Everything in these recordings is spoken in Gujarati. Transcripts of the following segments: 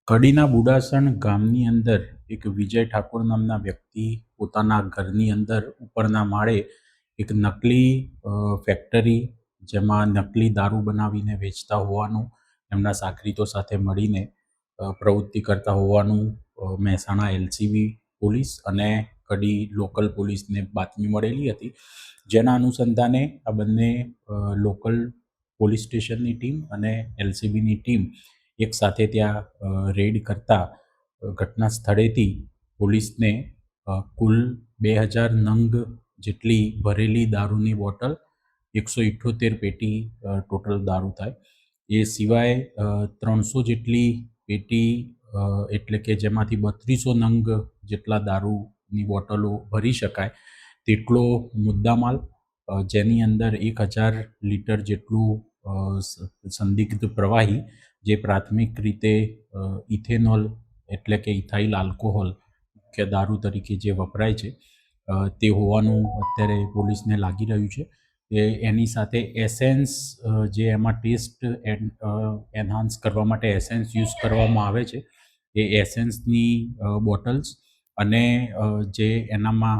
કડીના બુડાસણ ગામની અંદર એક વિજય ઠાકોર નામના વ્યક્તિ પોતાના ઘરની અંદર ઉપરના માળે એક નકલી ફેક્ટરી જેમાં નકલી દારૂ બનાવીને વેચતા હોવાનું એમના સાગરીતો સાથે મળીને પ્રવૃત્તિ કરતા હોવાનું મહેસાણા એલસીબી પોલીસ અને કડી લોકલ પોલીસને બાતમી મળેલી હતી, જેના અનુસંધાને આ બંને લોકલ પોલીસ સ્ટેશનની ટીમ અને એલસીબીની ટીમ એક સાથે ત્યાં રેડ કરતા ઘટના સ્થળેથી પોલીસને કુલ 2000 નંગ જેટલી ભરેલી દારૂની બોટલ, 178 પેટી ટોટલ દારૂ થાય. એ સિવાય 300 જેટલી પેટી એટલે કે જેમાંથી 3200 નંગ જેટલા દારૂની બોટલો ભરી શકાય તેટલો મુદ્દામાલ, જેની અંદર 1000 લીટર જેટલું સંદિગ્ધ પ્રવાહી જે પ્રાથમિક રીતે ઇથેનોલ એટલે કે ઇથાઇલ આલ્કોહોલ મુખ્ય દારૂ તરીકે જે વપરાય છે તે હોવાનું અત્યારે પોલીસને લાગી રહ્યું છે. એની સાથે એસેન્સ જે એમાં ટેસ્ટ એન્હાન્સ કરવા માટે એસેન્સ યુઝ કરવામાં આવે છે એ એસેન્સની બોટલ્સ અને જે એનામાં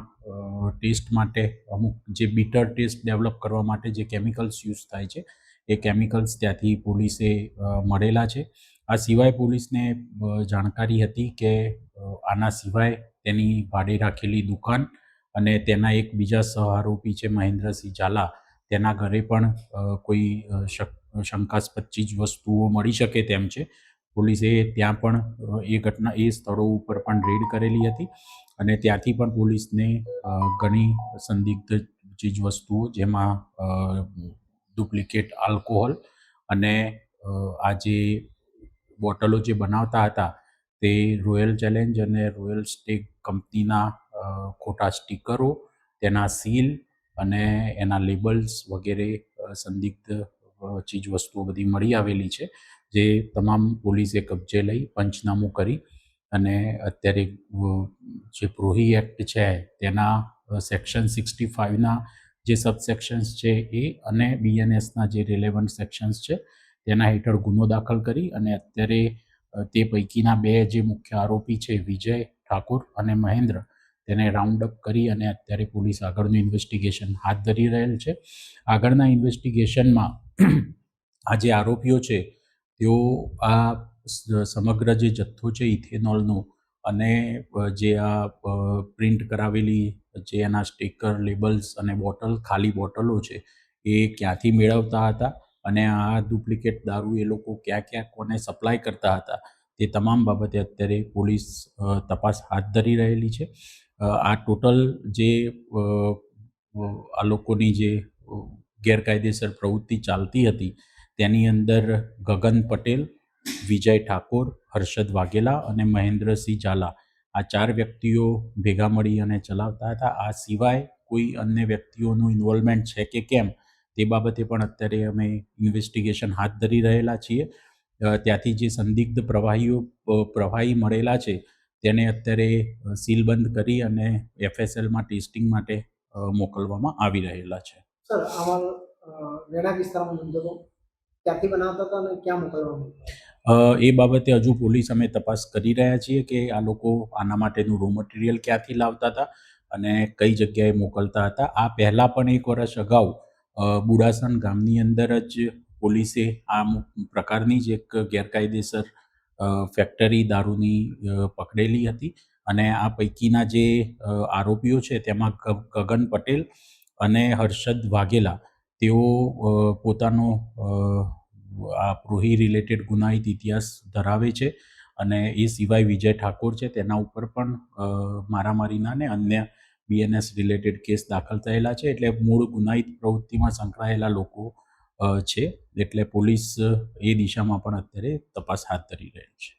ટેસ્ટ માટે અમુક જે બીટર ટેસ્ટ ડેવલપ કરવા માટે જે કેમિકલ્સ યુઝ થાય છે એ કેમિકલ્સ ત્યાંથી પોલીસે મળેલા છે. આ સિવાય પોલીસને જાણકારી હતી કે આના સિવાય તેની ભાડે રાખેલી દુકાન અને તેના એક બીજા સહ આરોપી છે મહેન્દ્રસિંહ ઝાલા, તેના ઘરે પણ કોઈ શંકાસ્પદ ચીજ વસ્તુઓ મળી શકે તેમ છે. પોલીસે ત્યાં પણ એ સ્થળો ઉપર પણ રેડ કરેલી હતી અને ત્યાંથી પણ પોલીસને ઘણી સંદિગ્ધ ચીજ વસ્તુઓ જેમાં ડુપ્લિકેટ આલ્કોહોલ અને આ જે બોટલો જે બનાવતા હતા તે રોયલ ચેલેન્જ અને રોયલ સ્ટેગ કંપનીના ખોટા સ્ટીકરો, તેના સીલ અને એના લેબલ્સ વગેરે સંદિગ્ધ ચીજ વસ્તુઓ બધી મળી આવેલી છે, જે તમામ પોલીસે કબજે લઈ પંચનામું કરી અને અત્યારે જે પ્રોહી એક્ટ છે તેના સેક્શન 65ના જે સબસેક્શન્સ છે એ અને બીએનએસના જે રિલેવન્ટ સેક્શન્સ છે તેના હેઠળ ગુનો દાખલ કરી અને અત્યારે તે પૈકીના બે જે મુખ્ય આરોપી છે વિજય ઠાકોર અને મહેન્દ્ર, તેને રાઉન્ડ અપ કરી અને અત્યારે પોલીસ આગળનું ઇન્વેસ્ટિગેશન હાથ ધરી રહેલ છે. આગળના ઇન્વેસ્ટિગેશનમાં આ જે આરોપીઓ છે તેઓ આ સમગ્ર જે જથ્થો છે ઇથેનોલનો અને જે આ પ્રિન્ટ કરાવેલી જે એના સ્ટીકર, લેબલ્સ અને ખાલી બોટલો છે એ ક્યાંથી મેળવતા હતા અને આ ડુપ્લિકેટ દારૂ એ લોકો ક્યાં ક્યાં કોને સપ્લાય કરતા હતા તે તમામ બાબતે અત્યારે પોલીસ તપાસ હાથ ધરી રહેલી છે. આ ટોટલ જે આ લોકોની જે ગેરકાયદેસર પ્રવૃત્તિ ચાલતી હતી તેની અંદર ગગન પટેલ, વિજય ઠાકોર, હર્ષદ વાઘેલા અને મહેન્દ્રસિંહ ઝાલા આ 4 વ્યક્તિઓ ભેગા મળી અને ચલાવતા હતા. આ સિવાય કોઈ અન્ય વ્યક્તિઓનું ઇન્વોલ્વમેન્ટ છે કે કેમ તે બાબતે પણ અત્યારે અમે ઇન્વેસ્ટિગેશન હાથ ધરી રહેલા છીએ. ત્યાંથી જે સંદિગ્ધ પ્રવાહી મળેલા છે તેને અત્યારે સીલબંધ કરી અને એફએસએલમાં ટેસ્ટિંગ માટે મોકલવામાં આવી રહેલા છે. સર, આમાં વેણા વિસ્તારમાં મંજૂરો ક્યાંથી બનાવતા હતા અને ક્યાં મોકલવામાં? એ બાબતે હજુ પોલીસ અમે તપાસ કરી રહ્યા છીએ કે આ લોકો આના માટેનું રો મટીરિયલ ક્યાંથી લાવતા હતા અને કઈ જગ્યાએ મોકલતા હતા. આ પહેલાં પણ 1 વર્ષ અગાઉ બુડાસણ ગામની અંદર જ પોલીસે આ પ્રકારની જ એક ગેરકાયદેસર ફેક્ટરી દારૂની પકડેલી હતી અને આ પૈકીના જે આરોપીઓ છે તેમાં ગગન પટેલ અને હર્ષદ વાઘેલા તેઓ પોતાનો આ પ્રોહી રિલેટેડ ગુનાહિત ઇતિહાસ ધરાવે છે અને એ સિવાય વિજય ઠાકોર છે તેના ઉપર પણ મારામારીના અને અન્ય બીએનએસ રિલેટેડ કેસ દાખલ થયેલા છે, એટલે મૂળ ગુનાહિત પ્રવૃત્તિમાં સંકળાયેલા લોકો છે, એટલે પોલીસ એ દિશામાં પણ અત્યારે તપાસ હાથ ધરી રહી છે.